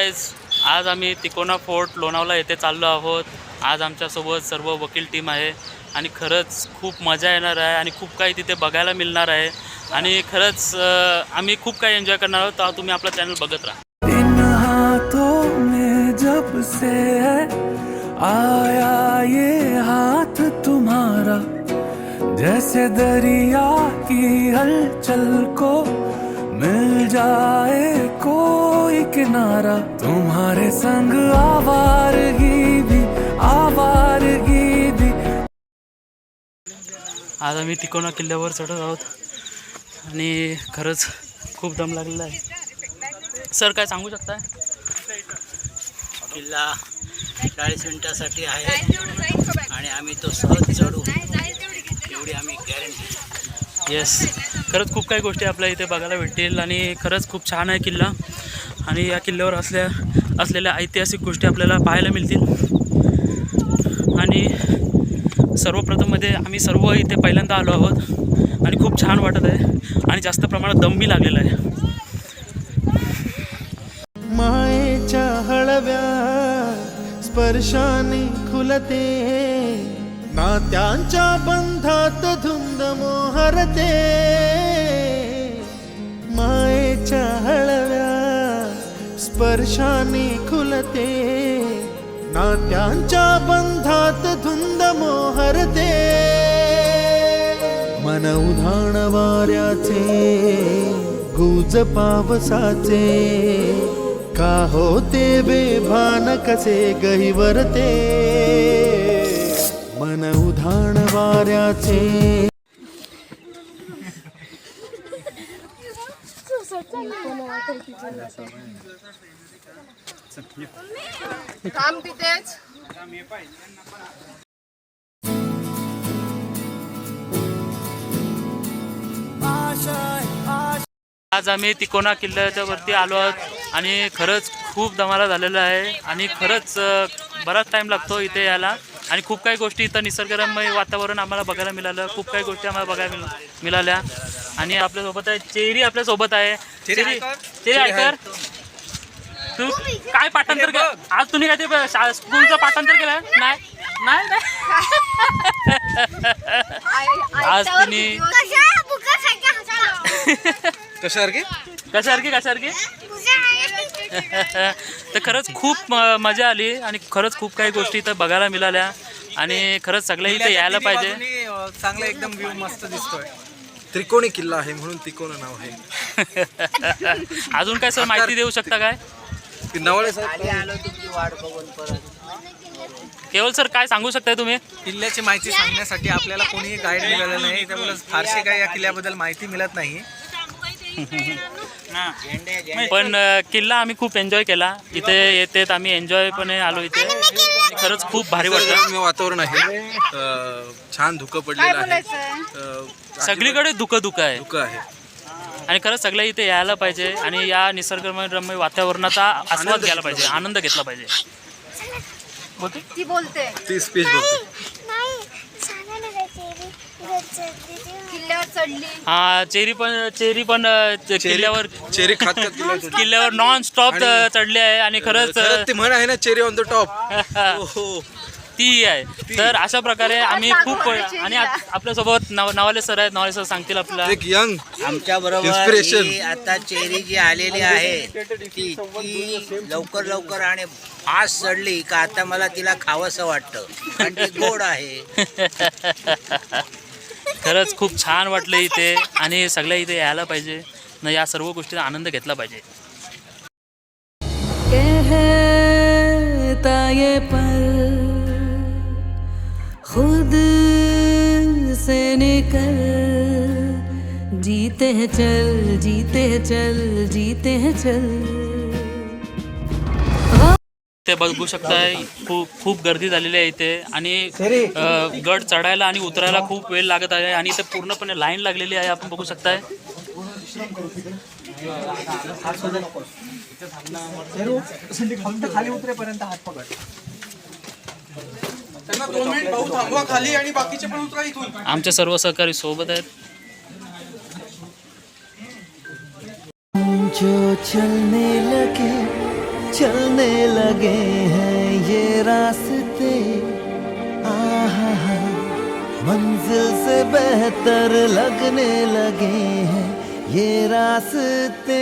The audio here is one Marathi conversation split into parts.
गाइज, आज आम्ही तिकोना फोर्ट लोणावळा येथे चाललो आहोत। आज आमच्यासोबत सर्व वकील टीम आहे आणि खरंच खूप मजा येणार आहे आणि खूप काही तिथे बघायला मिळणार आहे आणि खरंच आम्ही खूप काही एन्जॉय करणार आहोत। तर तुम्ही आपला चॅनल बघत राहा। इन हाथों में जब से आया ये हाथ तुम्हारा, जैसे दरिया की हलचल को मिल जाए कोई किनारा, तुम्हारे संग आवारगी भी आज आम्ही तिकोना किल्ल्यावर चढत आहोत आणि खरंच खूप दम लागलेला आहे। सर काय सांगू शकता? किल्ला 40 मिनिटासाठी आहे आणि आम्ही तो सहज चढू एवढी आम्ही गॅरंटी। येस, खरंच खूप काही गोष्टी आपल्या इथे बघायला भेटतील आणि खरंच खूप छान आहे किल्ला आणि या किल्ल्यावर असलेल्या ऐतिहासिक गोष्टी आपल्याला पाहायला मिळतील। आणि सर्वप्रथममध्ये आम्ही सर्व इथे पहिल्यांदा आलो आहोत आणि खूप छान वाटत आहे आणि जास्त प्रमाणात दमही लागलेला आहे। मायेच्या हळव्या स्पर्शाने खुलते, नात्यांच्या बंधात धुंद मोहरते। मायेच्या हळव्या स्पर्शाने खुलते, नात्यांच्या बंधात धुंद मोहरते। मन उधाण वाऱ्याचे गुज पावसाचे, का होते बेभान कसे गहिवरते। मन उधाण वाऱ्याचे काम तिथेच। आज आम्ही तिकोना किल्ल्याच्या वरती आलो आहोत आणि खरंच खूप दमाला झालेला आहे आणि खरंच बराच टाईम लागतो इथे यायला आणि खूप काही गोष्टी इथं निसर्गरम्य वातावरण आम्हाला बघायला मिळालं। खूप काही गोष्टी आम्हाला बघायला मिळाल्या आणि आपल्यासोबत आहे चेरी, आपल्यासोबत आहे चेरी आयकर। तू काय पाठांतर केलं आज? तुम्ही काय ते स्कूलचं पाठांतर केलं? नाही आज तुम्ही कशासारखी तर खरंच खूप मजा आली आणि खरंच खूप काही गोष्टी इथं बघायला मिळाल्या आणि खरंच सगळे इथे यायला पाहिजे। चांगला एकदम व्ह्यू मस्त दिसतोय। त्रिकोणी किल्ला आहे म्हणून तिकोना नाव आहे। अजून काय सर माहिती देऊ शकता काय? नवळे साहेब केवळ सर काय सांगू शकताय तुम्ही? किल्ल्याची माहिती सांगण्यासाठी आपल्याला कोणीही गाईड मिळालं नाही, त्यामुळे फारशी काही या किल्ल्याबद्दल माहिती मिळत नाही। पण किल्ला आम्ही खूप एन्जॉय केला इथे येते आम्ही एन्जॉय पण आलो इथे। खरंच खूप भारी वाटतं, वातावरण आहे, छान धुकं पडलेलं आहे, सगळीकडे धुकं आहे आणि खरंच सगळे इथे यायला पाहिजे आणि या निसर्गरम्य वातावरणाचा आस्वाद घ्यायला पाहिजे, आनंद घेतला पाहिजे। ती बोलते ती स्पीच बोलते। किल्ल्यावर चढली। हा, चेरी पण किल्ल्यावर किल्ल्यावर नॉन स्टॉप चढले आहे आणि खरंच ते म्हण आहे ना, चेरी ऑन द टॉप, ती आहे। तर अशा प्रकारे आम्ही खूप आणि आपल्यासोबत नवाले सर आहेत, नवाले सर सांगतील आपल्याला। एक यंग आमच्या बरोबर इन्स्पिरेशन आता चेरी जी आलेली आहे ती लवकर आणि फास्ट चढली का आता मला तिला खावंसं वाटतं कारण ती गोड आहे। खरंच खूप छान वाटलं इथे आणि सगळ्या इथे यायला पाहिजे न, या सर्व गोष्टीचा आनंद घेतला पाहिजे। कहता ये पल खुद से निकल, जीते हैं चल जीते हैं चल जीते हैं चल। ते बघू शकताय खूप गर्दी झालेली आहे इथे आणि गड चढायला आणि उतरायला खूप वेळ लागत आहे आणि इथे पूर्णपणे लाईन लागलेली आहे, आपण बघू शकताय। खाली उतरेपर्यंत हात पकड, त्यांना 2 मिनिट भाऊ थांबवा खाली आणि बाकीचे पण उतरा इथून। आमचे सर्व सहकारी सोबत आहेत। जो चलने लगे चलने लगे हैं ये रास्ते, आहा मंजिल से बेहतर लगने लगे हैं ये रास्ते।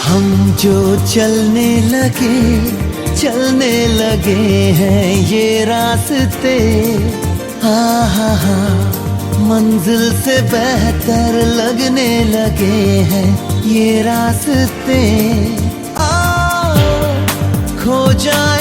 हम जो चलने लगे हैं ये रास्ते, आहा मंजिल से बेहतर लगने लगे हैं ये रास्ते। खो जाए